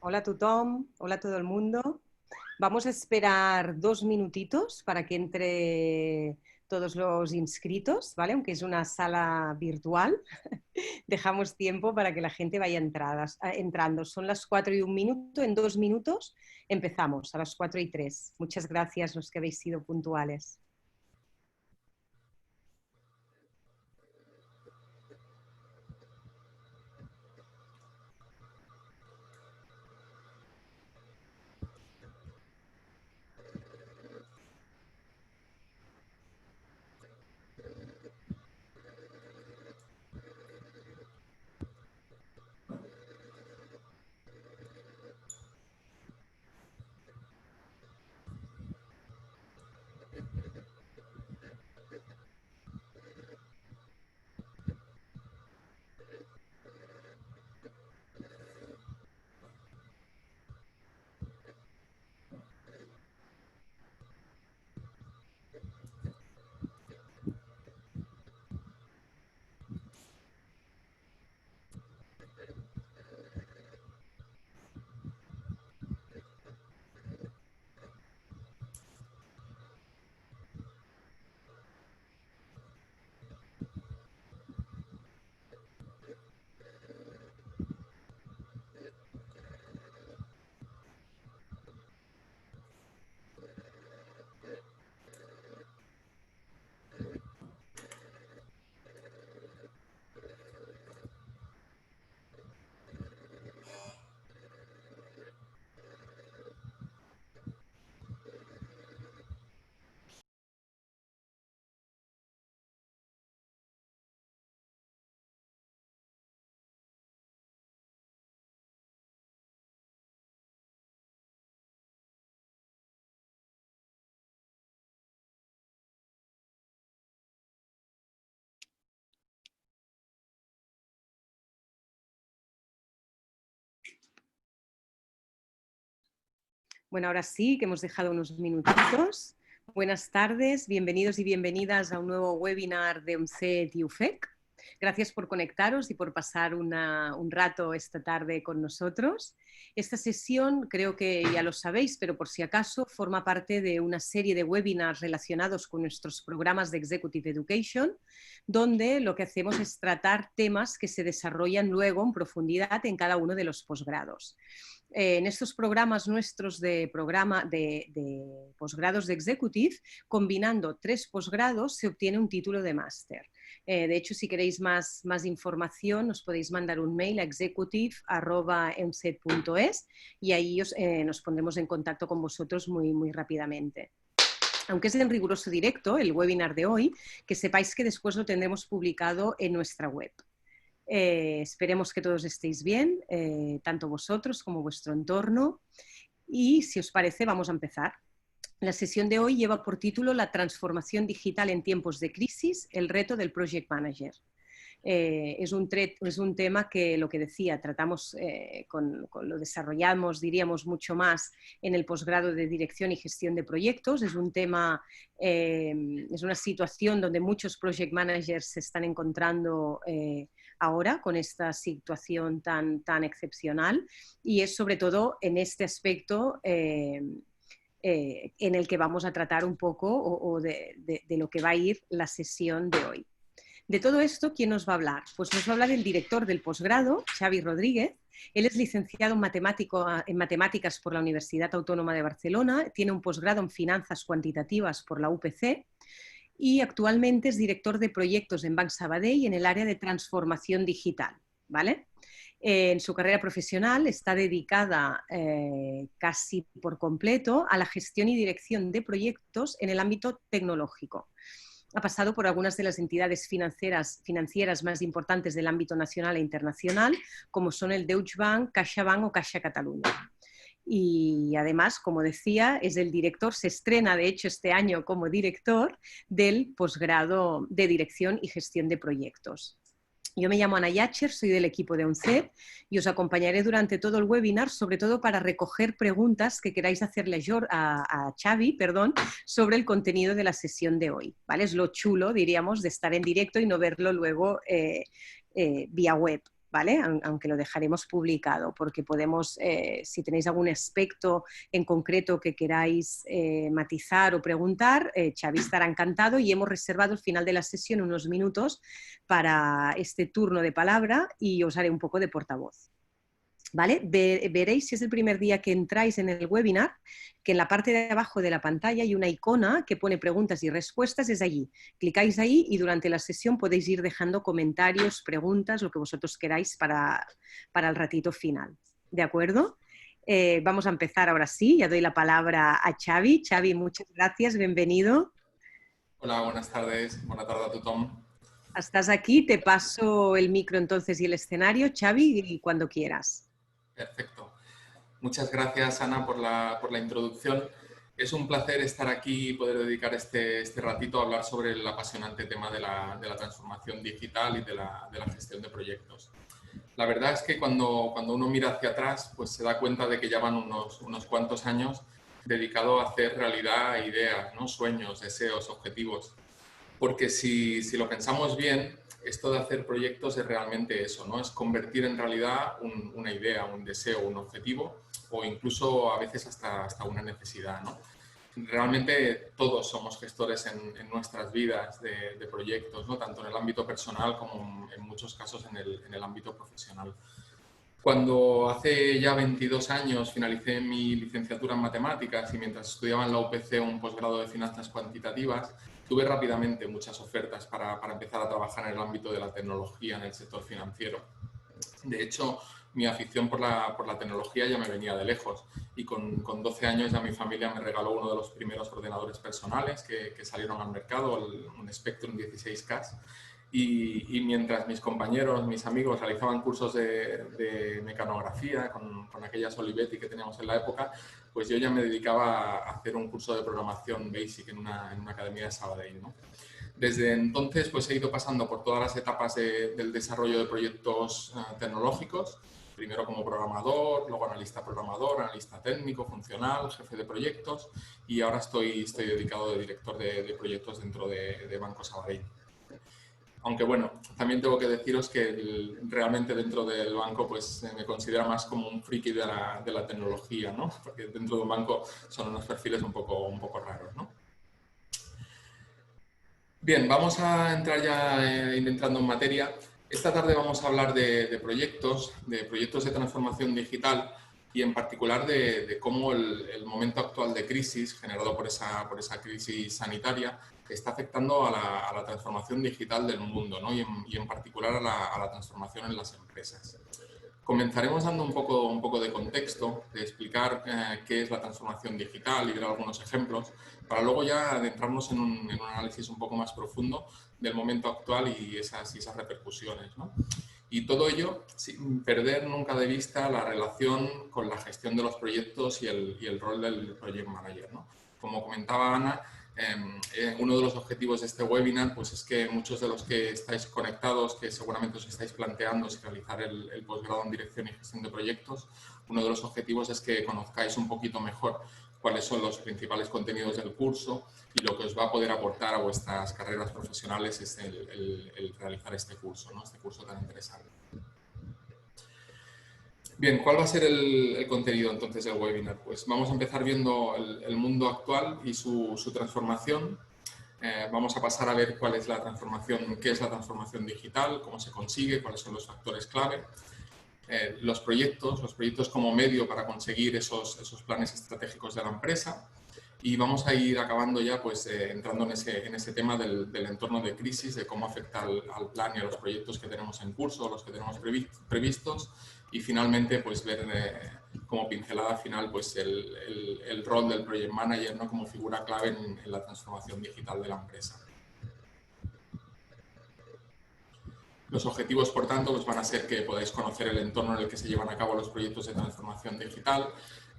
Hola a tothom, hola a todo el mundo. Vamos a esperar 2 minutitos para que entre todos los inscritos, ¿vale? Aunque es una sala virtual, dejamos tiempo para que la gente vaya entrando. Son las 4:01, en 2 minutos empezamos, a las 4:03. Muchas gracias los que habéis sido puntuales. Bueno, ahora sí que hemos dejado unos minutitos. Buenas tardes, bienvenidos y bienvenidas a un nuevo webinar de UNCET y UFEC. Gracias por conectaros y por pasar un rato esta tarde con nosotros. Esta sesión, creo que ya lo sabéis, pero por si acaso, forma parte de una serie de webinars relacionados con nuestros programas de Executive Education, donde lo que hacemos es tratar temas que se desarrollan luego en profundidad en cada uno de los posgrados. En estos programas nuestros de posgrados de Executive, combinando 3 posgrados se obtiene un título de máster. De hecho, si queréis más información, os podéis mandar un mail a executive@emset.es y ahí nos pondremos en contacto con vosotros muy rápidamente. Aunque es en riguroso directo el webinar de hoy, que sepáis que después lo tendremos publicado en nuestra web. Esperemos que todos estéis bien, tanto vosotros como vuestro entorno. Y si os parece, vamos a empezar. La sesión de hoy lleva por título La transformación digital en tiempos de crisis, el reto del Project Manager. Es un tema que, lo que decía, tratamos, lo desarrollamos, diríamos, mucho más en el posgrado de Dirección y Gestión de Proyectos. Es un tema, es una situación donde muchos Project Managers se están encontrando ahora con esta situación tan excepcional, y es sobre todo en este aspecto en el que vamos a tratar un poco de lo que va a ir la sesión de hoy. De todo esto, ¿quién nos va a hablar? Pues nos va a hablar el director del posgrado, Xavi Rodríguez. Él es licenciado en matemáticas por la Universidad Autónoma de Barcelona, tiene un posgrado en finanzas cuantitativas por la UPC y actualmente es director de proyectos en Banc Sabadell en el área de transformación digital, ¿vale? En su carrera profesional está dedicada casi por completo a la gestión y dirección de proyectos en el ámbito tecnológico. Ha pasado por algunas de las entidades financieras más importantes del ámbito nacional e internacional, como son el Deutsche Bank, CaixaBank o Caixa Catalunya. Y además, como decía, es el director, se estrena de hecho este año como director del posgrado de Dirección y Gestión de Proyectos. Yo me llamo Ana Yacher, soy del equipo de UNCET y os acompañaré durante todo el webinar, sobre todo para recoger preguntas que queráis hacerle a Xavi, sobre el contenido de la sesión de hoy, ¿vale? Es lo chulo, diríamos, de estar en directo y no verlo luego vía web, ¿vale? Aunque lo dejaremos publicado, porque podemos, si tenéis algún aspecto en concreto que queráis matizar o preguntar, Xavi estará encantado y hemos reservado al final de la sesión unos minutos para este turno de palabra y os haré un poco de portavoz. ¿Vale? Veréis, si es el primer día que entráis en el webinar, que en la parte de abajo de la pantalla hay una icona que pone preguntas y respuestas, es allí. Clicáis ahí y durante la sesión podéis ir dejando comentarios, preguntas, lo que vosotros queráis para el ratito final. ¿De acuerdo? Vamos a empezar ahora sí, ya doy la palabra a Xavi. Xavi, muchas gracias, bienvenido. Hola, buenas tardes. Buena tarde a tothom. Estás aquí, te paso el micro entonces y el escenario, Xavi, y cuando quieras. Perfecto. Muchas gracias, Ana, por la introducción. Es un placer estar aquí y poder dedicar este ratito a hablar sobre el apasionante tema de la transformación digital y de la gestión de proyectos. La verdad es que cuando uno mira hacia atrás, pues se da cuenta de que ya van unos cuantos años dedicado a hacer realidad ideas, ¿no? Sueños, deseos, objetivos. Porque si lo pensamos bien, esto de hacer proyectos es realmente eso, ¿no? Es convertir en realidad una idea, un deseo, un objetivo o incluso a veces hasta una necesidad, ¿no? Realmente todos somos gestores en nuestras vidas de proyectos, ¿no? Tanto en el ámbito personal como en muchos casos en el ámbito profesional. Cuando hace ya 22 años finalicé mi licenciatura en matemáticas y mientras estudiaba en la UPC un posgrado de finanzas cuantitativas, tuve rápidamente muchas ofertas para empezar a trabajar en el ámbito de la tecnología en el sector financiero. De hecho, mi afición por la tecnología ya me venía de lejos y con 12 años ya mi familia me regaló uno de los primeros ordenadores personales que salieron al mercado, un Spectrum 16K. Y mientras mis compañeros, mis amigos realizaban cursos de mecanografía con aquellas Olivetti que teníamos en la época, pues yo ya me dedicaba a hacer un curso de programación basic en una academia de Sabadell, ¿no? Desde entonces pues he ido pasando por todas las etapas del desarrollo de proyectos tecnológicos, primero como programador, luego analista programador, analista técnico, funcional, jefe de proyectos y ahora estoy dedicado de director de proyectos dentro de Banco Sabadell. Aunque bueno, también tengo que deciros que realmente dentro del banco pues me considera más como un friki de la tecnología, ¿no? Porque dentro de un banco son unos perfiles un poco raros, ¿no? Bien, vamos a entrar ya entrando en materia. Esta tarde vamos a hablar de proyectos de transformación digital y en particular de cómo el momento actual de crisis generado por esa crisis sanitaria está afectando a la transformación digital del mundo, ¿no? y en particular a la transformación en las empresas. Comenzaremos dando un poco de contexto, de explicar qué es la transformación digital y ver algunos ejemplos, para luego ya adentrarnos en un análisis un poco más profundo del momento actual y esas repercusiones, ¿no? Y todo ello sin perder nunca de vista la relación con la gestión de los proyectos y el rol del project manager, ¿no? Como comentaba Ana, uno de los objetivos de este webinar pues es que muchos de los que estáis conectados, que seguramente os estáis planteando si realizar el posgrado en dirección y gestión de proyectos, uno de los objetivos es que conozcáis un poquito mejor cuáles son los principales contenidos del curso y lo que os va a poder aportar a vuestras carreras profesionales es el realizar este curso, ¿no? Este curso tan interesante. Bien, ¿cuál va a ser el contenido entonces del webinar? Pues vamos a empezar viendo el mundo actual y su transformación. Vamos a pasar a ver cuál es la transformación, qué es la transformación digital, cómo se consigue, cuáles son los factores clave. Los proyectos como medio para conseguir esos planes estratégicos de la empresa y vamos a ir acabando ya pues entrando en ese tema del entorno de crisis, de cómo afecta al plan y a los proyectos que tenemos en curso, los que tenemos previstos y finalmente pues ver como pincelada final pues el rol del project manager, ¿no? Como figura clave en la transformación digital de la empresa. Los objetivos, por tanto, pues van a ser que podáis conocer el entorno en el que se llevan a cabo los proyectos de transformación digital,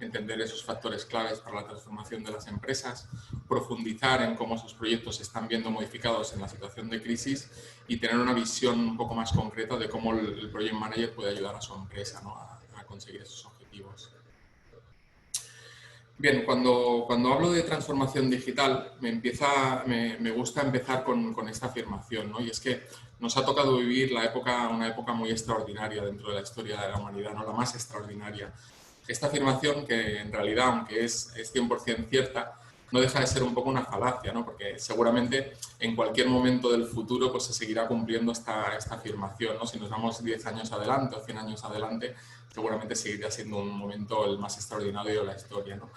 entender esos factores claves para la transformación de las empresas, profundizar en cómo esos proyectos se están viendo modificados en la situación de crisis y tener una visión un poco más concreta de cómo el Project Manager puede ayudar a su empresa, ¿no? a conseguir esos objetivos. Bien, cuando hablo de transformación digital, me gusta empezar con esta afirmación, ¿no? Y es que nos ha tocado vivir una época muy extraordinaria dentro de la historia de la humanidad, ¿no? La más extraordinaria. Esta afirmación, que en realidad, aunque es 100% cierta, no deja de ser un poco una falacia, ¿no? Porque seguramente en cualquier momento del futuro pues, se seguirá cumpliendo esta afirmación, ¿no? Si nos vamos 10 años adelante o 100 años adelante, seguramente seguirá siendo un momento el más extraordinario de la historia, ¿no?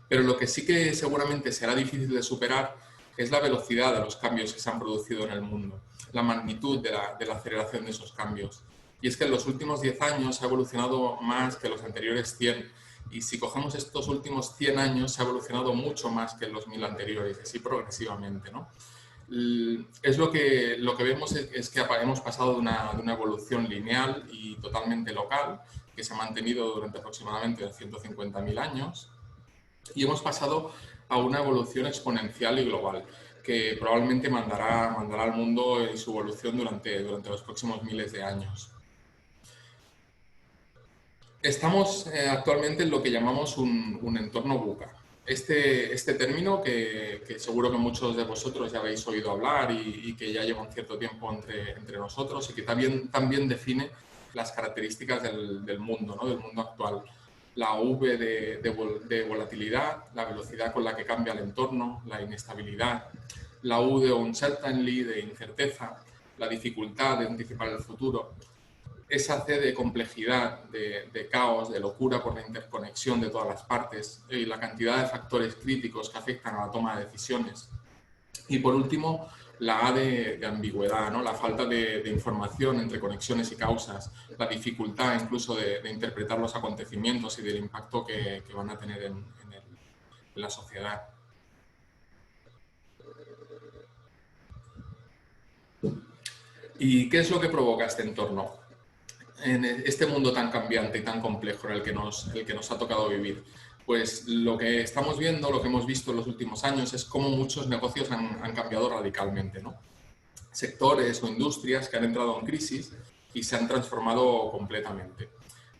Pero lo que sí que seguramente será difícil de superar es la velocidad de los cambios que se han producido en el mundo, la magnitud de la aceleración de esos cambios. Y es que en los últimos 10 años ha evolucionado más que los anteriores 100. Y si cogemos estos últimos 100 años, se ha evolucionado mucho más que en los 1000 anteriores, así progresivamente, ¿no? Es lo que vemos es que hemos pasado de una evolución lineal y totalmente local, que se ha mantenido durante aproximadamente 150.000 años, y hemos pasado a una evolución exponencial y global, que probablemente mandará al mundo en su evolución durante los próximos miles de años. Estamos actualmente en lo que llamamos un entorno VUCA. Este término que seguro que muchos de vosotros ya habéis oído hablar y que ya lleva un cierto tiempo entre nosotros y que también define las características del mundo, ¿no? Del mundo actual. La V de volatilidad, la velocidad con la que cambia el entorno, la inestabilidad. La U de uncertainty, de incerteza, la dificultad de anticipar el futuro. Esa C de complejidad, de caos, de locura por la interconexión de todas las partes y la cantidad de factores críticos que afectan a la toma de decisiones. Y por último, la A de ambigüedad, ¿no? La falta de información entre conexiones y causas, la dificultad incluso de interpretar los acontecimientos y del impacto que van a tener en la sociedad. ¿Y qué es lo que provoca este entorno? En este mundo tan cambiante y tan complejo en el que nos ha tocado vivir? Pues lo que estamos viendo, lo que hemos visto en los últimos años es cómo muchos negocios han cambiado radicalmente, ¿no? Sectores o industrias que han entrado en crisis y se han transformado completamente.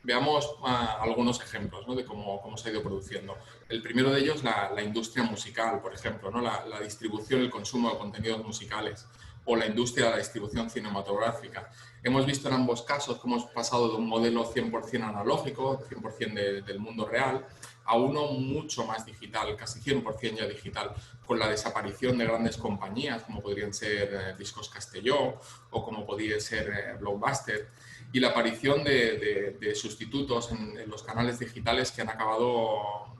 Veamos algunos ejemplos, ¿no? De cómo se ha ido produciendo. El primero de ellos, la industria musical, por ejemplo, ¿no? La distribución y el consumo de contenidos musicales, o la industria de la distribución cinematográfica. Hemos visto en ambos casos cómo hemos pasado de un modelo 100% analógico, 100% del mundo real, a uno mucho más digital, casi 100% ya digital, con la desaparición de grandes compañías como podrían ser Discos Castelló o como podría ser Blockbuster, y la aparición de sustitutos en los canales digitales que han acabado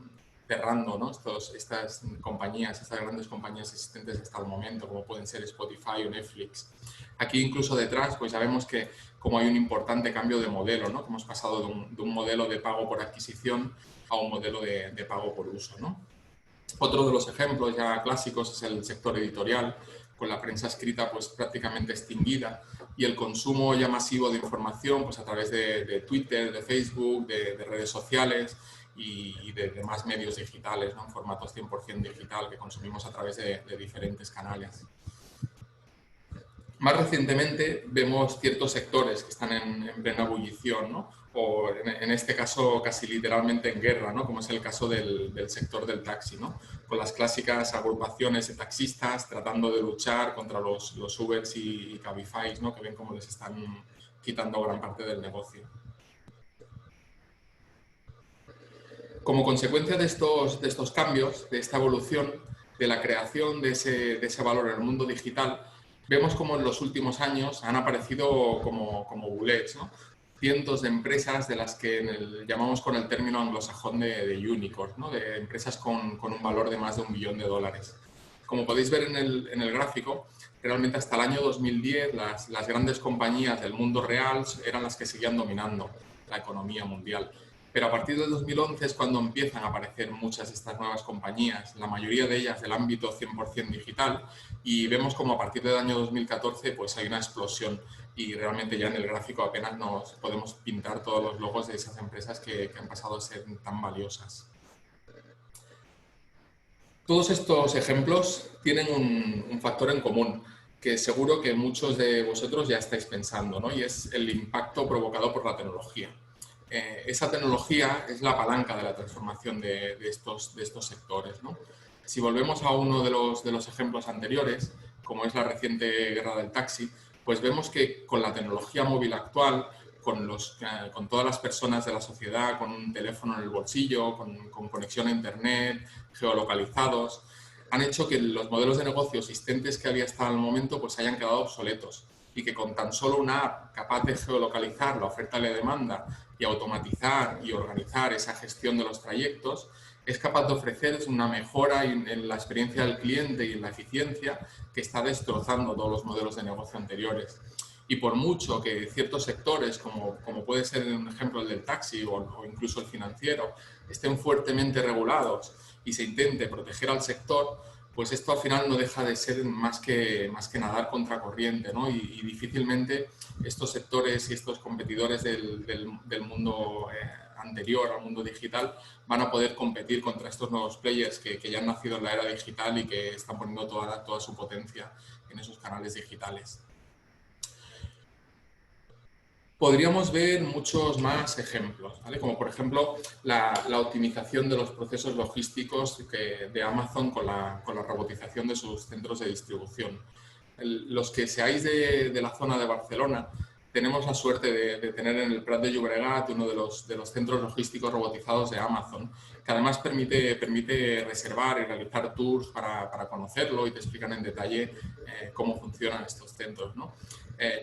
cerrando, ¿no? Estas compañías, estas grandes compañías existentes hasta el momento, como pueden ser Spotify o Netflix. Aquí incluso detrás, pues ya vemos que como hay un importante cambio de modelo, ¿no? Que hemos pasado de un modelo de pago por adquisición a un modelo de pago por uso, ¿no? Otro de los ejemplos ya clásicos es el sector editorial, con la prensa escrita pues prácticamente extinguida y el consumo ya masivo de información pues a través de Twitter, de Facebook, de redes sociales y de demás medios digitales, ¿no? En formatos 100% digital que consumimos a través de diferentes canales. Más recientemente vemos ciertos sectores que están en plena ebullición, ¿no? O en este caso casi literalmente en guerra, ¿no? Como es el caso del sector del taxi, ¿no? Con las clásicas agrupaciones de taxistas tratando de luchar contra los Ubers y Cabify, ¿no? Que ven cómo les están quitando gran parte del negocio. Como consecuencia de estos cambios, de esta evolución, de la creación de ese valor en el mundo digital, vemos como en los últimos años han aparecido como bullets, ¿no? Cientos de empresas de las que llamamos con el término anglosajón de unicorn, ¿no? De empresas con un valor de más de $1 billón. Como podéis ver en el gráfico, realmente hasta el año 2010 las grandes compañías del mundo real eran las que seguían dominando la economía mundial. Pero a partir de 2011 es cuando empiezan a aparecer muchas de estas nuevas compañías, la mayoría de ellas del ámbito 100% digital, y vemos como a partir del año 2014 pues hay una explosión y realmente ya en el gráfico apenas nos podemos pintar todos los logos de esas empresas que han pasado a ser tan valiosas. Todos estos ejemplos tienen un factor en común que seguro que muchos de vosotros ya estáis pensando, ¿no? Y es el impacto provocado por la tecnología. esa tecnología es la palanca de la transformación de estos sectores, ¿no? Si volvemos a uno de los ejemplos anteriores, como es la reciente guerra del taxi, pues vemos que con la tecnología móvil actual, con todas las personas de la sociedad, con un teléfono en el bolsillo, con conexión a Internet, geolocalizados, han hecho que los modelos de negocio existentes que había hasta el momento pues hayan quedado obsoletos y que con tan solo una app capaz de geolocalizar la oferta y la demanda y automatizar y organizar esa gestión de los trayectos, es capaz de ofrecer una mejora en la experiencia del cliente y en la eficiencia que está destrozando todos los modelos de negocio anteriores. Y por mucho que ciertos sectores, como puede ser un ejemplo el del taxi o incluso el financiero, estén fuertemente regulados y se intente proteger al sector, pues esto al final no deja de ser más que nadar contracorriente, ¿no? Y difícilmente estos sectores y estos competidores del mundo anterior al mundo digital van a poder competir contra estos nuevos players que ya han nacido en la era digital y que están poniendo toda su potencia en esos canales digitales. Podríamos ver muchos más ejemplos, ¿vale? Como por ejemplo la optimización de los procesos logísticos de Amazon con la robotización de sus centros de distribución. Los que seáis de la zona de Barcelona, tenemos la suerte de tener en el Prat de Llobregat uno de los centros logísticos robotizados de Amazon, que además permite reservar y realizar tours para conocerlo y te explican en detalle cómo funcionan estos centros, ¿no?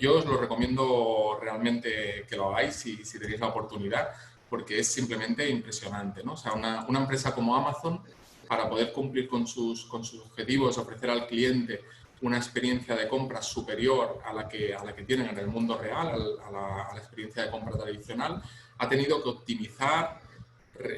Yo os lo recomiendo realmente que lo hagáis si tenéis la oportunidad, porque es simplemente impresionante, ¿no? O sea, una empresa como Amazon, para poder cumplir con sus objetivos, ofrecer al cliente una experiencia de compra superior a la que tienen en el mundo real, a la experiencia de compra tradicional, ha tenido que optimizar,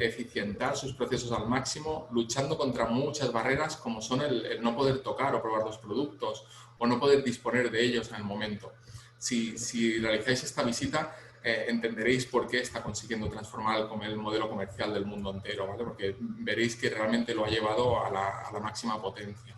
eficientar sus procesos al máximo, luchando contra muchas barreras como son el no poder tocar o probar los productos o no poder disponer de ellos en el momento. Si realizáis esta visita, entenderéis por qué está consiguiendo transformar el modelo comercial del mundo entero, ¿vale? Porque veréis que realmente lo ha llevado a la máxima potencia.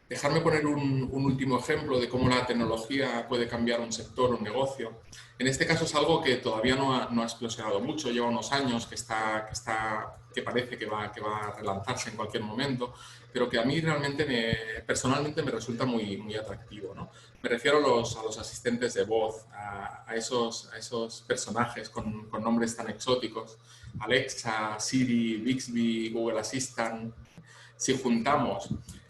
Dejarme poner un último ejemplo de cómo la tecnología puede cambiar un sector, un negocio. En este caso es algo que todavía no ha explosionado mucho, lleva unos años que parece que va a relanzarse en cualquier momento, pero que a mí realmente personalmente me resulta muy atractivo, ¿no? Me refiero a los asistentes de voz, a esos personajes con nombres tan exóticos, Alexa, Siri, Bixby, Google Assistant. Si juntamos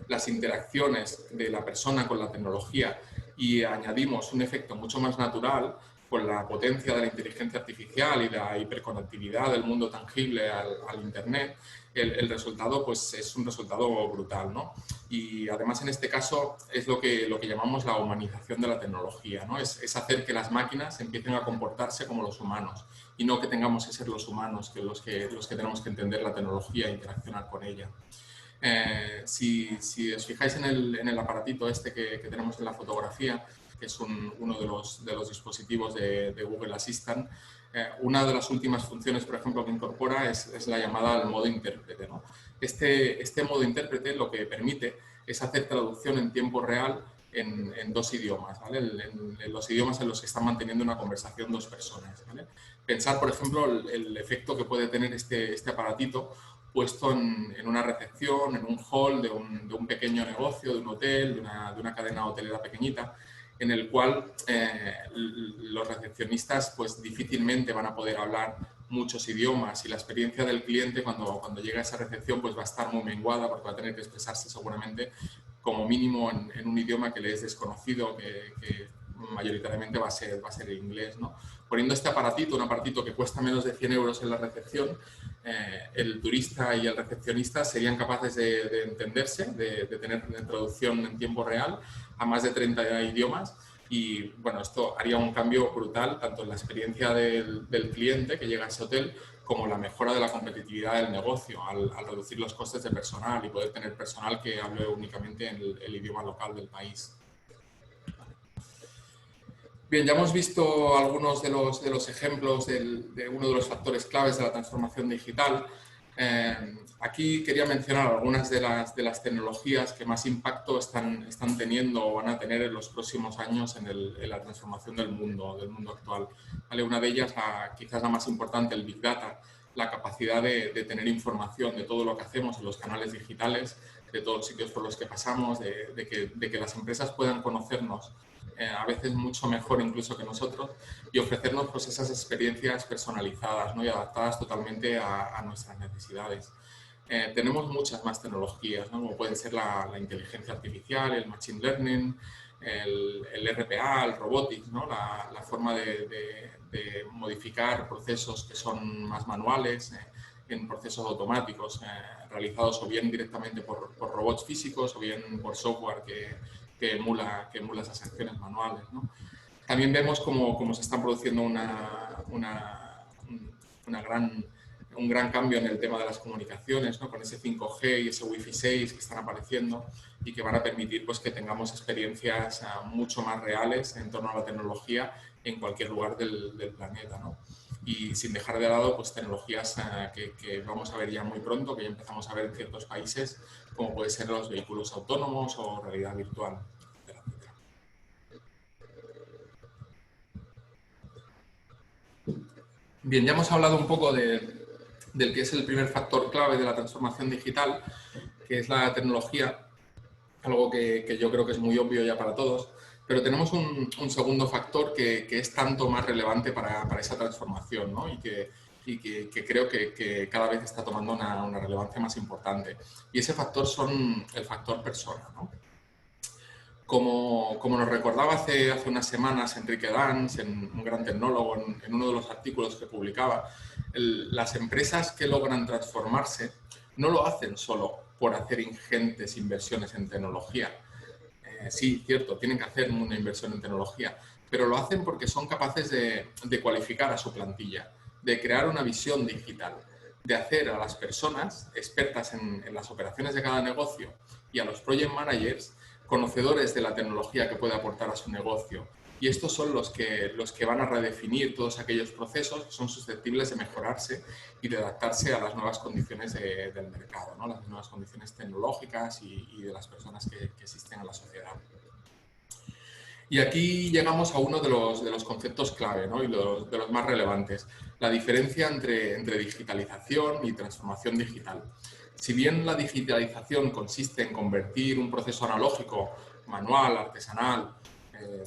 las interacciones de la persona con la tecnología y añadimos un efecto mucho más natural con la potencia de la inteligencia artificial y la hiperconectividad del mundo tangible al Internet, el resultado pues, es un resultado brutal, ¿no? Y además en este caso es lo que llamamos la humanización de la tecnología, ¿no? Es hacer que las máquinas empiecen a comportarse como los humanos y no que tengamos que ser los humanos los que tenemos que entender la tecnología e interaccionar con ella. Si os fijáis en el aparatito este que tenemos en la fotografía, que es uno de los dispositivos de Google Assistant, una de las últimas funciones, por ejemplo, que incorpora es la llamada al modo intérprete, ¿no? Este modo intérprete lo que permite es hacer traducción en tiempo real en dos idiomas, ¿vale? En los idiomas en los que están manteniendo una conversación dos personas, ¿vale? Pensar, por ejemplo, el efecto que puede tener este aparatito puesto en una recepción, en un hall de un pequeño negocio, de un hotel, de una cadena hotelera pequeñita, en el cual los recepcionistas pues difícilmente van a poder hablar muchos idiomas y la experiencia del cliente cuando llega a esa recepción pues va a estar muy menguada porque va a tener que expresarse seguramente como mínimo en un idioma que le es desconocido, que mayoritariamente va a ser el inglés, ¿no? Poniendo este aparatito, un aparatito que cuesta menos de 100 euros en la recepción, el turista y el recepcionista serían capaces de entenderse, de tener traducción en tiempo real a más de 30 idiomas y bueno, esto haría un cambio brutal tanto en la experiencia del cliente que llega a ese hotel como la mejora de la competitividad del negocio al reducir los costes de personal y poder tener personal que hable únicamente en el idioma local del país. Bien, ya hemos visto algunos de los ejemplos de uno de los factores claves de la transformación digital. Aquí quería mencionar algunas de las tecnologías que más impacto están teniendo o van a tener en los próximos años en la transformación del mundo actual. ¿Vale? Una de ellas, quizás la más importante, el Big Data, la capacidad de tener información de todo lo que hacemos en los canales digitales, de todos los sitios por los que pasamos, de que las empresas puedan conocernos a veces mucho mejor incluso que nosotros y ofrecernos pues, esas experiencias personalizadas, ¿no? Y adaptadas totalmente a nuestras necesidades. Tenemos muchas más tecnologías, ¿no? Como pueden ser la inteligencia artificial, el machine learning, el RPA, el robotics, ¿no? La forma de modificar procesos que son más manuales en procesos automáticos realizados o bien directamente por robots físicos o bien por software que emula esas acciones manuales, ¿no? También vemos cómo se está produciendo un gran cambio en el tema de las comunicaciones, ¿no? Con ese 5G y ese Wi-Fi 6 que están apareciendo y que van a permitir pues, que tengamos experiencias mucho más reales en torno a la tecnología en cualquier lugar del planeta, ¿no? Y sin dejar de lado pues, tecnologías que vamos a ver ya muy pronto, que ya empezamos a ver en ciertos países, como pueden ser los vehículos autónomos o realidad virtual. Bien, ya hemos hablado un poco del que es el primer factor clave de la transformación digital, que es la tecnología, algo que yo creo que es muy obvio ya para todos, pero tenemos un segundo factor que es tanto más relevante para esa transformación, ¿no? y que creo que cada vez está tomando una relevancia más importante. Y ese factor son el factor persona, ¿no? Como nos recordaba hace unas semanas Enrique Dans, un gran tecnólogo, en uno de los artículos que publicaba, las empresas que logran transformarse no lo hacen solo por hacer ingentes inversiones en tecnología. Sí, cierto, tienen que hacer una inversión en tecnología, pero lo hacen porque son capaces de cualificar a su plantilla, de crear una visión digital, de hacer a las personas expertas en las operaciones de cada negocio y a los project managers conocedores de la tecnología que puede aportar a su negocio. Y estos son los que van a redefinir todos aquellos procesos que son susceptibles de mejorarse y de adaptarse a las nuevas condiciones del mercado, ¿no? Las nuevas condiciones tecnológicas y de las personas que existen en la sociedad. Y aquí llegamos a uno de los conceptos clave, ¿no? Y de los más relevantes, la diferencia entre digitalización y transformación digital. Si bien la digitalización consiste en convertir un proceso analógico, manual, artesanal,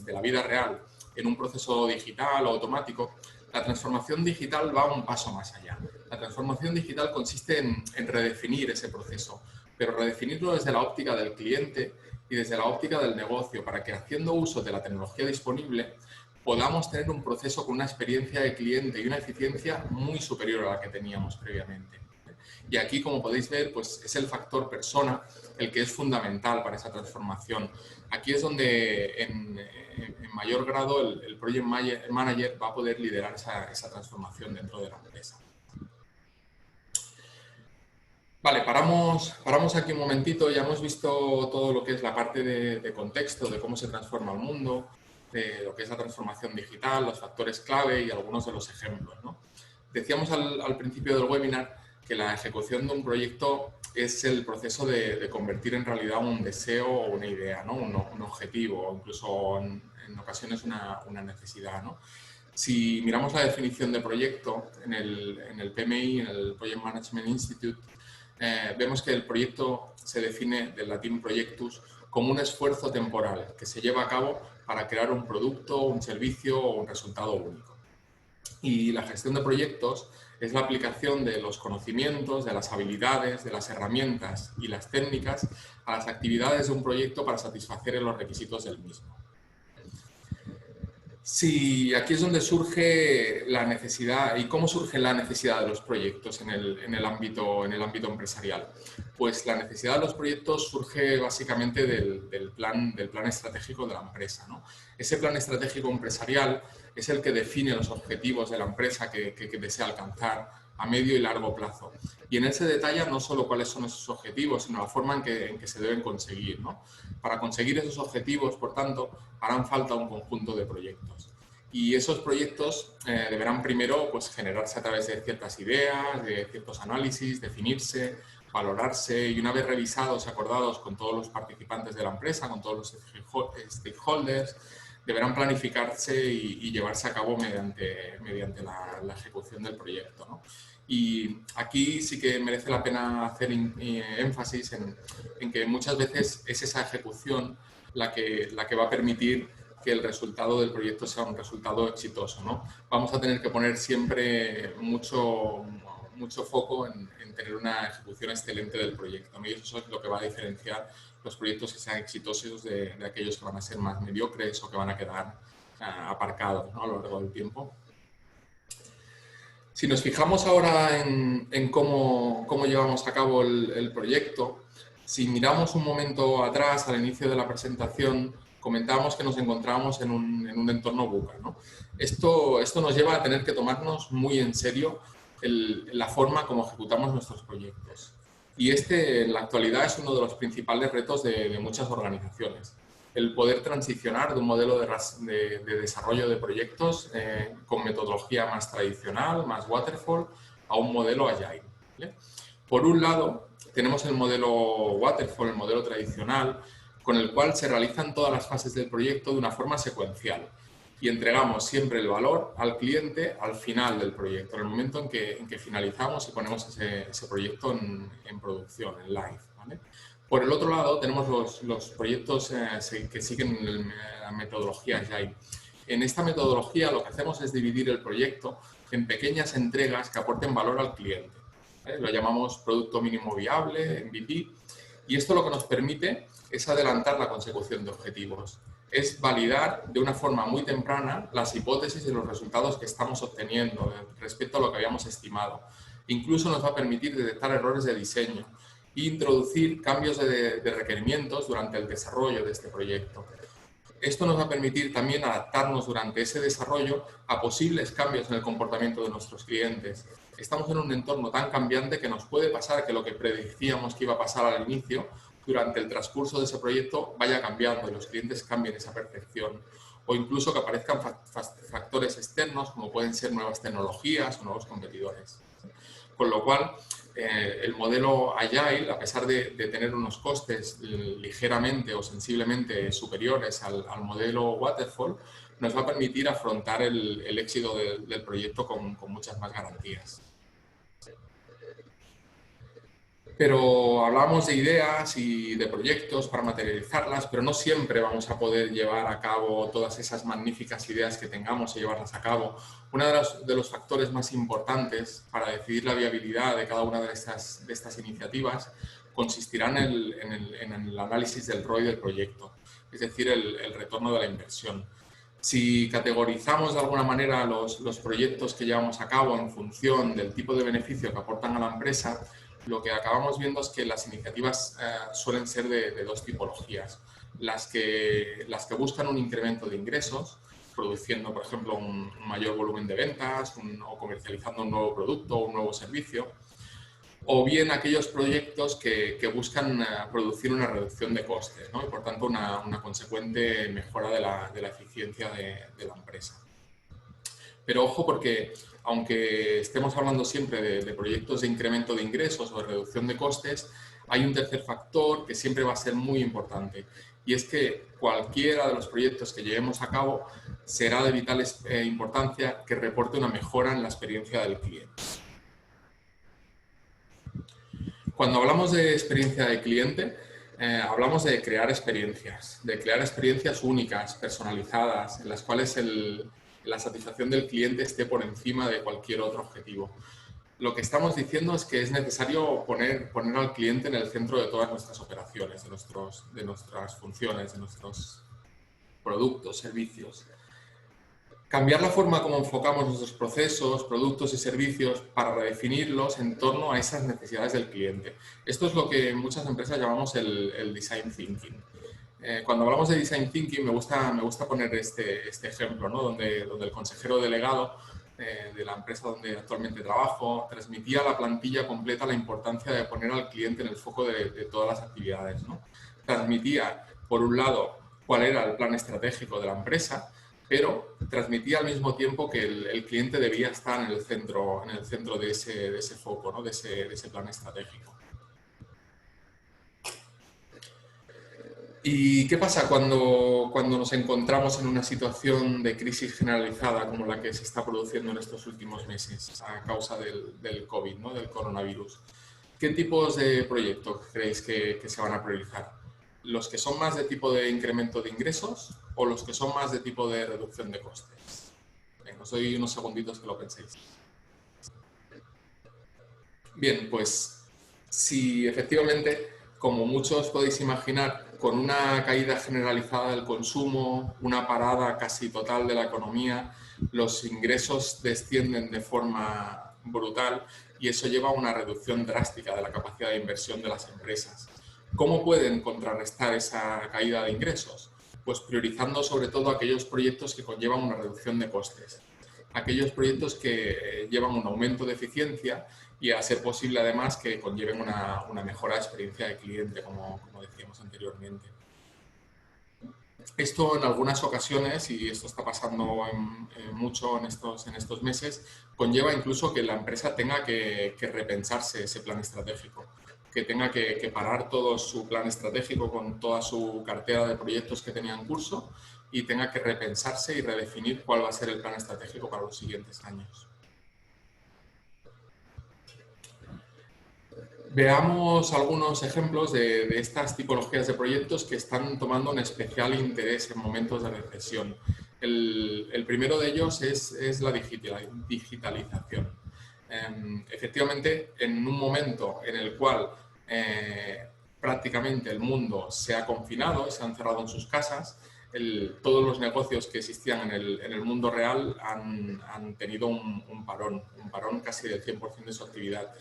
de la vida real, en un proceso digital o automático, la transformación digital va un paso más allá. La transformación digital consiste en redefinir ese proceso, pero redefinirlo desde la óptica del cliente y desde la óptica del negocio, para que haciendo uso de la tecnología disponible podamos tener un proceso con una experiencia de cliente y una eficiencia muy superior a la que teníamos previamente. Y aquí, como podéis ver, pues es el factor persona el que es fundamental para esa transformación. Aquí es donde en mayor grado el Project Manager va a poder liderar esa transformación dentro de la empresa. Vale, paramos aquí un momentito. Ya hemos visto todo lo que es la parte de contexto, de cómo se transforma el mundo, de lo que es la transformación digital, los factores clave y algunos de los ejemplos, ¿no? Decíamos al principio del webinar que la ejecución de un proyecto es el proceso de convertir en realidad un deseo o una idea, ¿no? Un objetivo o incluso en ocasiones una necesidad, ¿no? Si miramos la definición de proyecto en el PMI, en el Project Management Institute, vemos que el proyecto se define del latín projectus como un esfuerzo temporal que se lleva a cabo para crear un producto, un servicio o un resultado único. Y la gestión de proyectos es la aplicación de los conocimientos, de las habilidades, de las herramientas y las técnicas a las actividades de un proyecto para satisfacer los requisitos del mismo. Sí, aquí es donde surge la necesidad. ¿Y cómo surge la necesidad de los proyectos en el ámbito empresarial? Pues la necesidad de los proyectos surge básicamente del plan estratégico de la empresa, ¿no? Ese plan estratégico empresarial es el que define los objetivos de la empresa que desea alcanzar a medio y largo plazo. Y en él se detalla no solo cuáles son esos objetivos, sino la forma en que se deben conseguir, ¿no? Para conseguir esos objetivos, por tanto, harán falta un conjunto de proyectos. Y esos proyectos deberán primero pues, generarse a través de ciertas ideas, de ciertos análisis, definirse, valorarse y una vez revisados y acordados con todos los participantes de la empresa, con todos los stakeholders, deberán planificarse y llevarse a cabo mediante la ejecución del proyecto, ¿no? Y aquí sí que merece la pena hacer énfasis en que muchas veces es esa ejecución la que va a permitir que el resultado del proyecto sea un resultado exitoso, ¿no? Vamos a tener que poner siempre mucho foco en tener una ejecución excelente del proyecto, ¿no? Y eso es lo que va a diferenciar los proyectos que sean exitosos de aquellos que van a ser más mediocres o que van a quedar aparcados, ¿no? A lo largo del tiempo. Si nos fijamos ahora en cómo llevamos a cabo el proyecto, si miramos un momento atrás, al inicio de la presentación, comentábamos que nos encontrábamos en un entorno VUCA, ¿no? Esto nos lleva a tener que tomarnos muy en serio la forma como ejecutamos nuestros proyectos. Y en la actualidad es uno de los principales retos de muchas organizaciones. El poder transicionar de un modelo de desarrollo de proyectos con metodología más tradicional, más waterfall, a un modelo agile, ¿vale? Por un lado, tenemos el modelo waterfall, el modelo tradicional, con el cual se realizan todas las fases del proyecto de una forma secuencial y entregamos siempre el valor al cliente al final del proyecto, en el momento en que finalizamos y ponemos ese proyecto en producción, en live, ¿vale? Por el otro lado, tenemos los proyectos que siguen la metodología Agile. En esta metodología lo que hacemos es dividir el proyecto en pequeñas entregas que aporten valor al cliente. Lo llamamos producto mínimo viable, MVP, y esto lo que nos permite es adelantar la consecución de objetivos. Es validar de una forma muy temprana las hipótesis y los resultados que estamos obteniendo respecto a lo que habíamos estimado. Incluso nos va a permitir detectar errores de diseño e introducir cambios de requerimientos durante el desarrollo de este proyecto. Esto nos va a permitir también adaptarnos durante ese desarrollo a posibles cambios en el comportamiento de nuestros clientes. Estamos en un entorno tan cambiante que nos puede pasar que lo que predecíamos que iba a pasar al inicio, durante el transcurso de ese proyecto vaya cambiando y los clientes cambien esa percepción. O incluso que aparezcan factores externos como pueden ser nuevas tecnologías o nuevos competidores. Con lo cual, el modelo Agile, a pesar de tener unos costes ligeramente o sensiblemente superiores al modelo Waterfall, nos va a permitir afrontar el éxito del proyecto con muchas más garantías. Pero hablamos de ideas y de proyectos para materializarlas, pero no siempre vamos a poder llevar a cabo todas esas magníficas ideas que tengamos y llevarlas a cabo. Uno de los factores más importantes para decidir la viabilidad de cada una de estas iniciativas consistirá en el análisis del ROI del proyecto, es decir, el retorno de la inversión. Si categorizamos de alguna manera los proyectos que llevamos a cabo en función del tipo de beneficio que aportan a la empresa, lo que acabamos viendo es que las iniciativas suelen ser de dos tipologías. Las que buscan un incremento de ingresos, produciendo, por ejemplo, un mayor volumen de ventas o comercializando un nuevo producto o un nuevo servicio. O bien aquellos proyectos que buscan producir una reducción de costes, ¿no? Y por tanto una consecuente mejora de la eficiencia de la empresa. Pero ojo porque, aunque estemos hablando siempre de proyectos de incremento de ingresos o de reducción de costes, hay un tercer factor que siempre va a ser muy importante y es que cualquiera de los proyectos que llevemos a cabo será de vital importancia que reporte una mejora en la experiencia del cliente. Cuando hablamos de experiencia de cliente, hablamos de crear experiencias únicas, personalizadas, en las cuales la satisfacción del cliente esté por encima de cualquier otro objetivo. Lo que estamos diciendo es que es necesario poner al cliente en el centro de todas nuestras operaciones, de nuestras funciones, de nuestros productos, servicios. Cambiar la forma como enfocamos nuestros procesos, productos y servicios para redefinirlos en torno a esas necesidades del cliente. Esto es lo que en muchas empresas llamamos el design thinking. Cuando hablamos de design thinking me gusta poner este ejemplo, ¿no? donde el consejero delegado de la empresa donde actualmente trabajo transmitía a la plantilla completa la importancia de poner al cliente en el foco de todas las actividades, ¿no? Transmitía, por un lado, cuál era el plan estratégico de la empresa, pero transmitía al mismo tiempo que el cliente debía estar en el centro de ese foco, ¿no? de ese plan estratégico. ¿Y qué pasa cuando nos encontramos en una situación de crisis generalizada como la que se está produciendo en estos últimos meses a causa del COVID, ¿no? del coronavirus? ¿Qué tipos de proyectos creéis que se van a priorizar? ¿Los que son más de tipo de incremento de ingresos o los que son más de tipo de reducción de costes? Venga, os doy unos segunditos que lo penséis. Bien, pues si efectivamente, como muchos podéis imaginar, con una caída generalizada del consumo, una parada casi total de la economía, los ingresos descienden de forma brutal y eso lleva a una reducción drástica de la capacidad de inversión de las empresas. ¿Cómo pueden contrarrestar esa caída de ingresos? Pues priorizando sobre todo aquellos proyectos que conllevan una reducción de costes, aquellos proyectos que llevan un aumento de eficiencia y a ser posible además que conlleven una mejora de experiencia de cliente, como decíamos anteriormente. Esto en algunas ocasiones, y esto está pasando mucho en estos meses, conlleva incluso que la empresa tenga que repensarse ese plan estratégico, que tenga que parar todo su plan estratégico con toda su cartera de proyectos que tenía en curso y tenga que repensarse y redefinir cuál va a ser el plan estratégico para los siguientes años. Veamos algunos ejemplos de estas tipologías de proyectos que están tomando un especial interés en momentos de recesión. El primero de ellos es la digitalización. Efectivamente, en un momento en el cual prácticamente el mundo se ha confinado, se han cerrado en sus casas, todos los negocios que existían en el mundo real han tenido un parón casi del 100% de su actividad.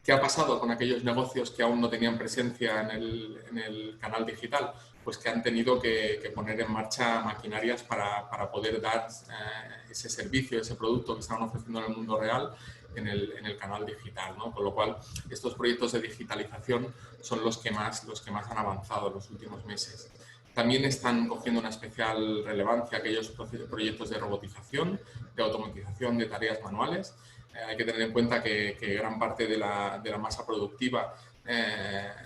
¿Qué ha pasado con aquellos negocios que aún no tenían presencia en el canal digital? Pues que han tenido que poner en marcha maquinarias para poder dar ese servicio, ese producto que estaban ofreciendo en el mundo real en el canal digital, ¿no? Con lo cual, estos proyectos de digitalización son los que más han avanzado en los últimos meses. También están cogiendo una especial relevancia aquellos proyectos de robotización, de automatización de tareas manuales. Hay que tener en cuenta que gran parte de la masa productiva,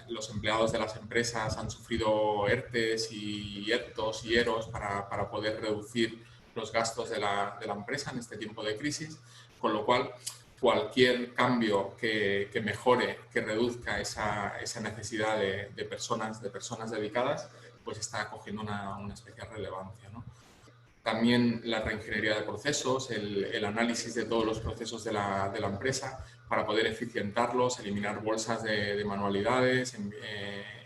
los empleados de las empresas han sufrido ERTEs y ERTOs y EROs para poder reducir los gastos de la empresa en este tiempo de crisis, con lo cual cualquier cambio que mejore, que reduzca esa necesidad de personas dedicadas, pues está cogiendo una especial relevancia, ¿no? También la reingeniería de procesos, el análisis de todos los procesos de la empresa para poder eficientarlos, eliminar bolsas de manualidades,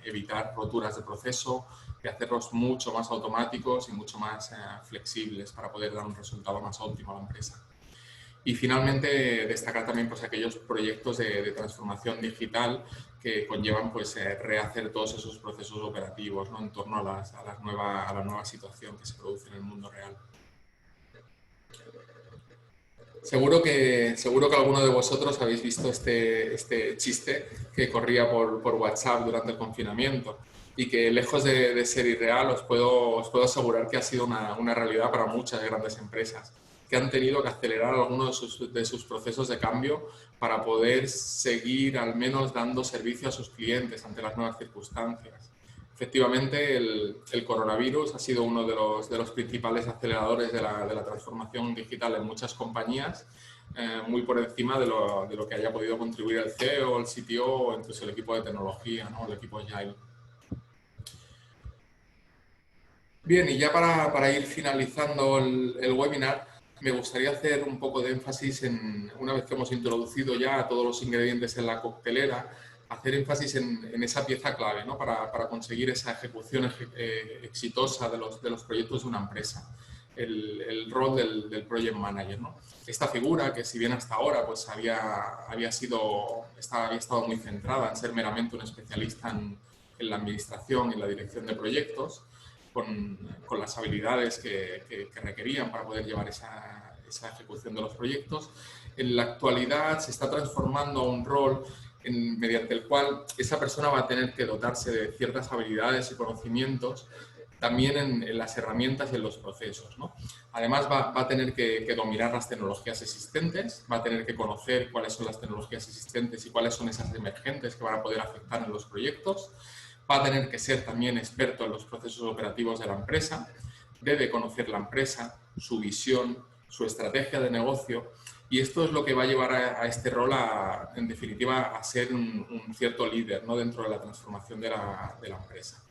evitar roturas de proceso y hacerlos mucho más automáticos y mucho más flexibles para poder dar un resultado más óptimo a la empresa. Y finalmente destacar también pues, aquellos proyectos de transformación digital que conllevan pues, rehacer todos esos procesos operativos, ¿no? En torno a la nueva situación que se produce en el mundo real. Seguro que alguno de vosotros habéis visto este chiste que corría por WhatsApp durante el confinamiento y que lejos de ser irreal os puedo asegurar que ha sido una realidad para muchas grandes empresas que han tenido que acelerar algunos de sus procesos de cambio para poder seguir al menos dando servicio a sus clientes ante las nuevas circunstancias. Efectivamente, el coronavirus ha sido uno de los principales aceleradores de la transformación digital en muchas compañías, muy por encima de lo que haya podido contribuir el CEO, el CTO o incluso el equipo de tecnología, ¿no? El equipo Agile. Bien, y ya para ir finalizando el webinar, me gustaría hacer un poco de énfasis una vez que hemos introducido ya todos los ingredientes en la coctelera, hacer énfasis en esa pieza clave, ¿no? para conseguir esa ejecución exitosa de los proyectos de una empresa, el rol del Project Manager, ¿no? Esta figura que si bien hasta ahora pues, había estado muy centrada en ser meramente un especialista en la administración y en la dirección de proyectos, con las habilidades que requerían para poder llevar esa ejecución de los proyectos. En la actualidad se está transformando a un rol mediante el cual esa persona va a tener que dotarse de ciertas habilidades y conocimientos también en las herramientas y en los procesos, ¿no? Además, va a tener que dominar las tecnologías existentes, va a tener que conocer cuáles son las tecnologías existentes y cuáles son esas emergentes que van a poder afectar en los proyectos, va a tener que ser también experto en los procesos operativos de la empresa, debe conocer la empresa, su visión, su estrategia de negocio, y esto es lo que va a llevar a este rol, en definitiva, a ser un cierto líder, ¿no?, dentro de la transformación de la empresa.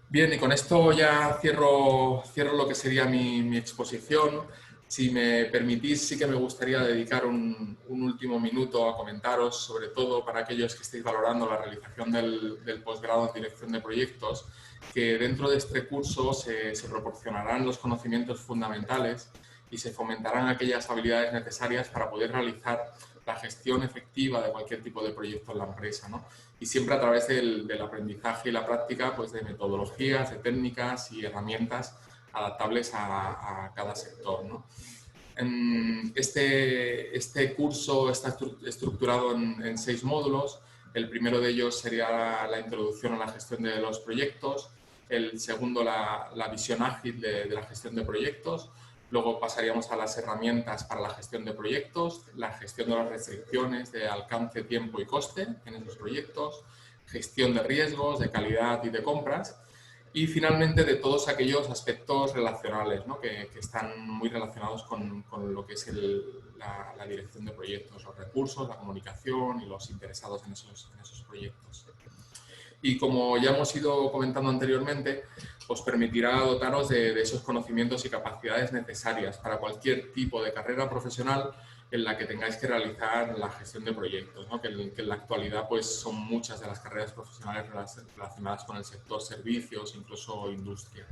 Bien, y con esto ya cierro lo que sería mi exposición. Si me permitís, sí que me gustaría dedicar un último minuto a comentaros, sobre todo para aquellos que estéis valorando la realización del posgrado en dirección de proyectos, que dentro de este curso se proporcionarán los conocimientos fundamentales y se fomentarán aquellas habilidades necesarias para poder realizar la gestión efectiva de cualquier tipo de proyecto en la empresa, ¿no? Y siempre a través del aprendizaje y la práctica, pues, de metodologías, de técnicas y herramientas adaptables a cada sector, ¿no? Este curso está estructurado en 6 módulos. El primero de ellos sería la introducción a la gestión de los proyectos, el segundo la visión ágil de la gestión de proyectos. Luego pasaríamos a las herramientas para la gestión de proyectos, la gestión de las restricciones de alcance, tiempo y coste en esos proyectos, gestión de riesgos, de calidad y de compras, y finalmente de todos aquellos aspectos relacionales, ¿no?, que están muy relacionados con lo que es la dirección de proyectos, los recursos, la comunicación y los interesados en esos proyectos. Y como ya hemos ido comentando anteriormente, os permitirá dotaros de esos conocimientos y capacidades necesarias para cualquier tipo de carrera profesional en la que tengáis que realizar la gestión de proyectos, ¿no?, que en la actualidad, pues, son muchas de las carreras profesionales relacionadas con el sector servicios, incluso industria.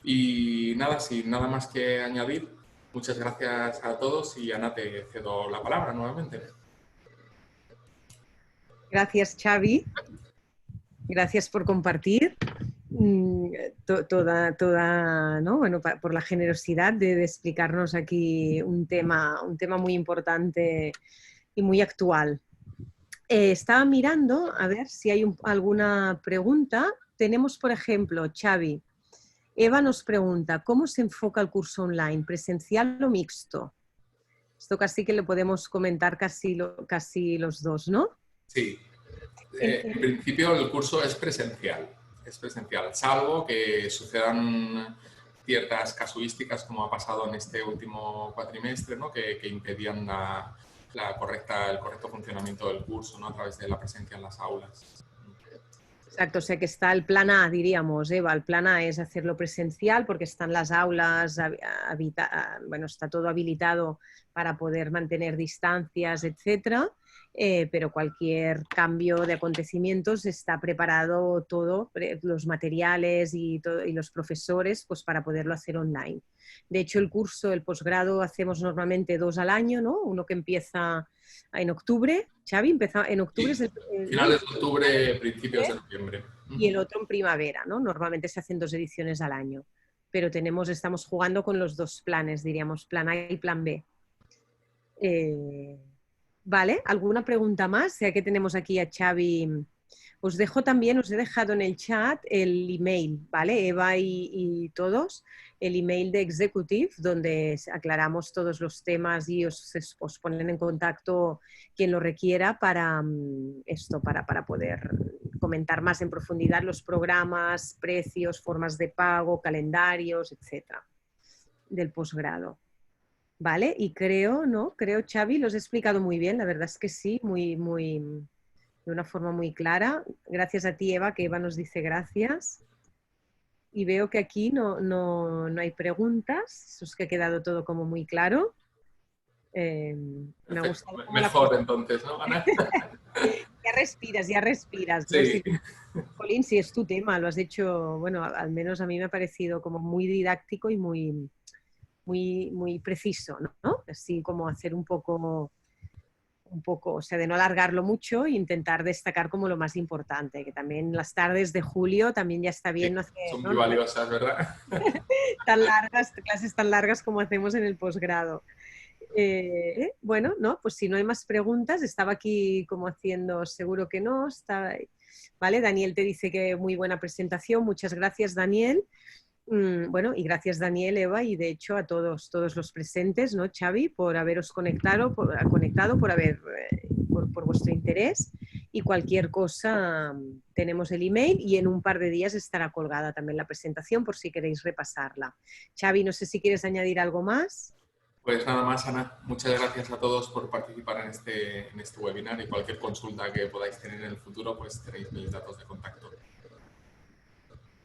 Y nada, sin nada más que añadir, muchas gracias a todos y Ana, te cedo la palabra nuevamente. Gracias, Xavi. Gracias por compartir ¿no? Bueno, por la generosidad de explicarnos aquí un tema muy importante y muy actual. Estaba mirando a ver si hay alguna pregunta. Tenemos, por ejemplo, Xavi. Eva nos pregunta, ¿cómo se enfoca el curso online? ¿Presencial o mixto? Esto casi que lo podemos comentar casi los dos, ¿no? Sí. En principio el curso es presencial, salvo que sucedan ciertas casuísticas, como ha pasado en este último cuatrimestre, ¿no?, que impedían el correcto funcionamiento del curso, ¿no?, a través de la presencia en las aulas. Exacto, o sea que está el plan A, diríamos, Eva. El plan A es hacerlo presencial porque están las aulas, bueno, está todo habilitado para poder mantener distancias, etcétera. Pero cualquier cambio de acontecimientos está preparado todo, los materiales y los profesores, pues para poderlo hacer online. De hecho, el posgrado hacemos normalmente 2 al año, ¿no? Uno que empieza en octubre. Xavi, empieza en octubre. Sí. Finales de octubre, principios de noviembre. Y el otro en primavera, ¿no? Normalmente se hacen 2 ediciones al año. Pero estamos jugando con los 2 planes, diríamos, plan A y plan B. Vale, ¿alguna pregunta más? Ya que tenemos aquí a Xavi. Os he dejado en el chat el email, ¿vale? Eva y todos, el email de Executive, donde aclaramos todos los temas y os ponen en contacto quien lo requiera para poder comentar más en profundidad los programas, precios, formas de pago, calendarios, etcétera, del posgrado. ¿Vale? Y creo, Xavi, los he explicado muy bien, la verdad es que sí, de una forma muy clara. Gracias a ti, Eva, que Eva nos dice gracias. Y veo que aquí no hay preguntas, eso es que ha quedado todo como muy claro. Me ha gustado mejor entonces, ¿no, Ana? Ya respiras. Sí. Colín, si es tu tema, lo has hecho, bueno, al menos a mí me ha parecido como muy didáctico y muy preciso, ¿no? Así como hacer un poco, o sea, de no alargarlo mucho e intentar destacar como lo más importante, que también las tardes de julio también ya está bien. Sí, son muy valiosas, ¿verdad? Clases tan largas como hacemos en el posgrado. Bueno, no, pues si no hay más preguntas, estaba aquí como haciendo, seguro que no, está, ¿vale? Daniel te dice que muy buena presentación, muchas gracias, Daniel. Bueno, y gracias Daniel, Eva, y de hecho a todos los presentes, ¿no, Xavi, por haberos conectado, por vuestro interés, y cualquier cosa tenemos el email y en un par de días estará colgada también la presentación por si queréis repasarla. Xavi, no sé si quieres añadir algo más. Pues nada más, Ana. Muchas gracias a todos por participar en este webinar y cualquier consulta que podáis tener en el futuro, pues tenéis mis datos de contacto.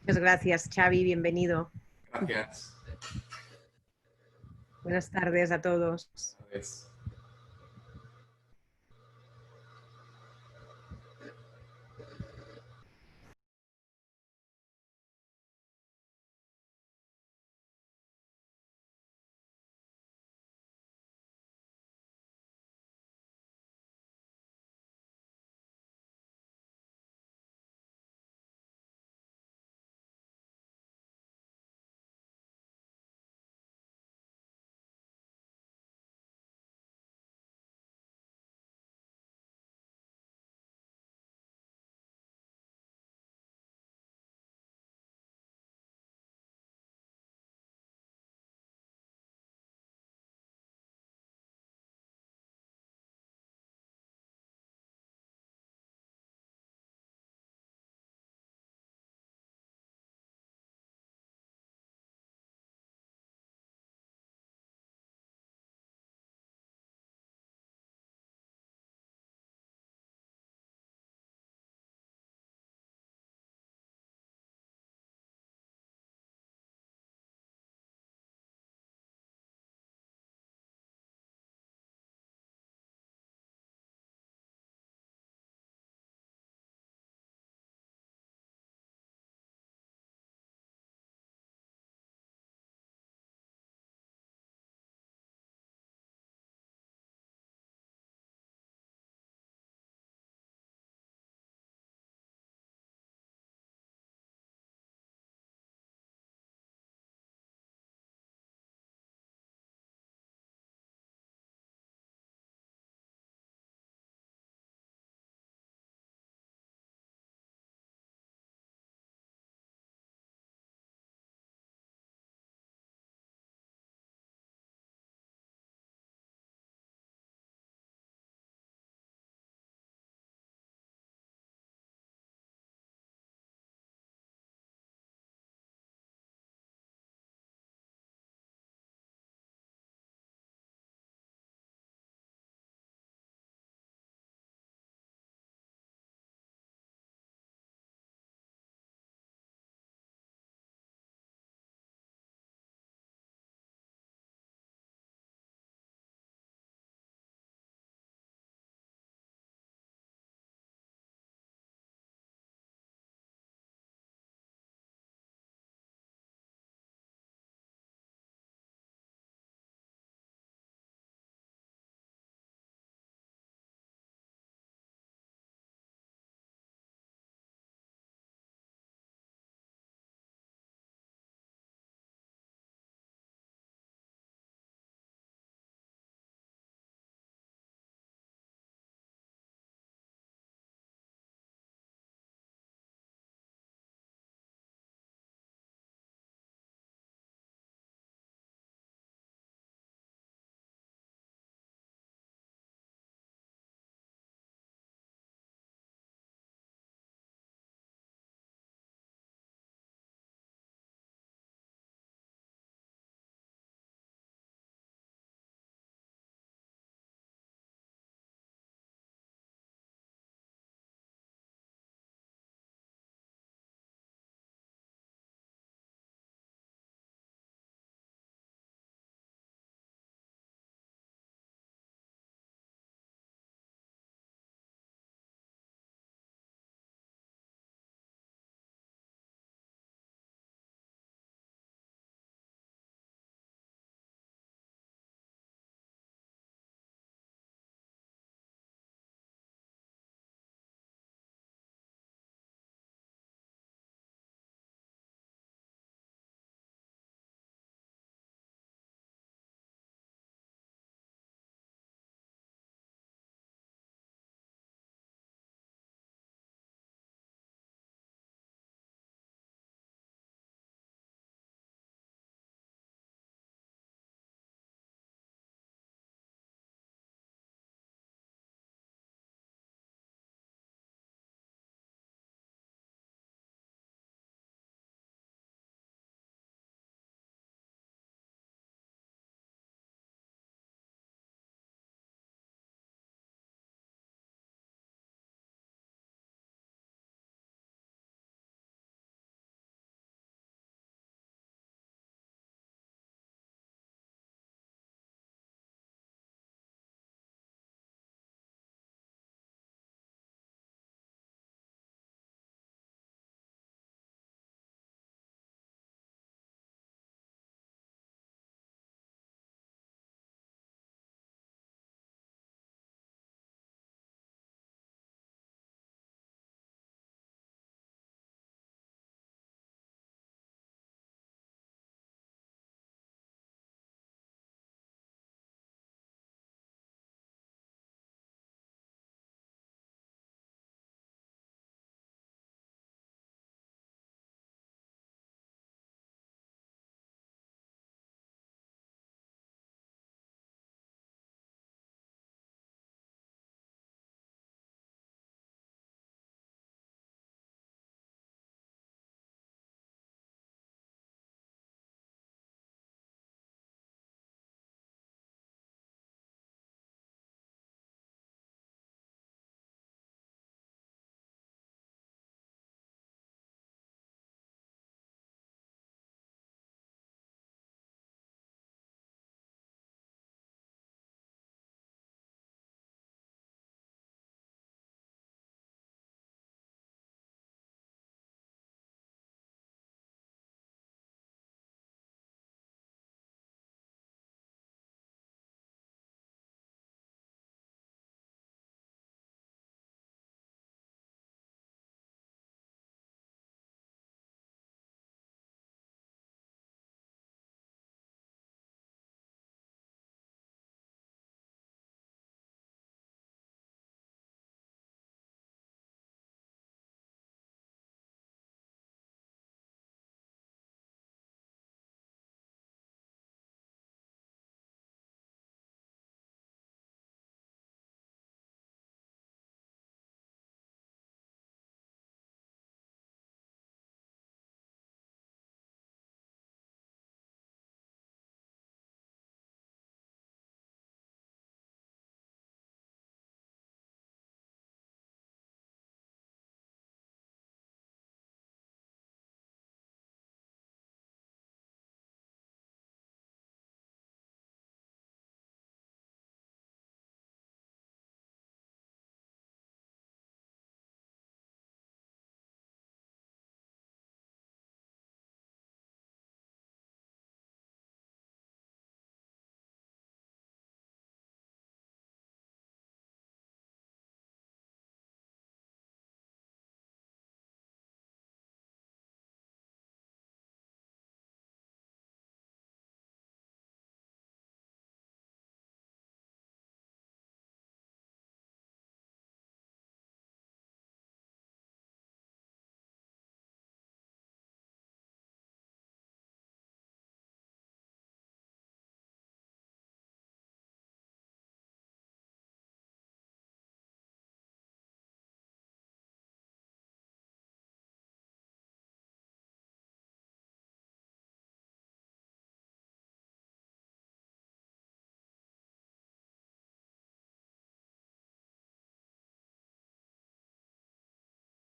Muchas gracias, Xavi, bienvenido. Gracias. Buenas tardes a todos. Adiós.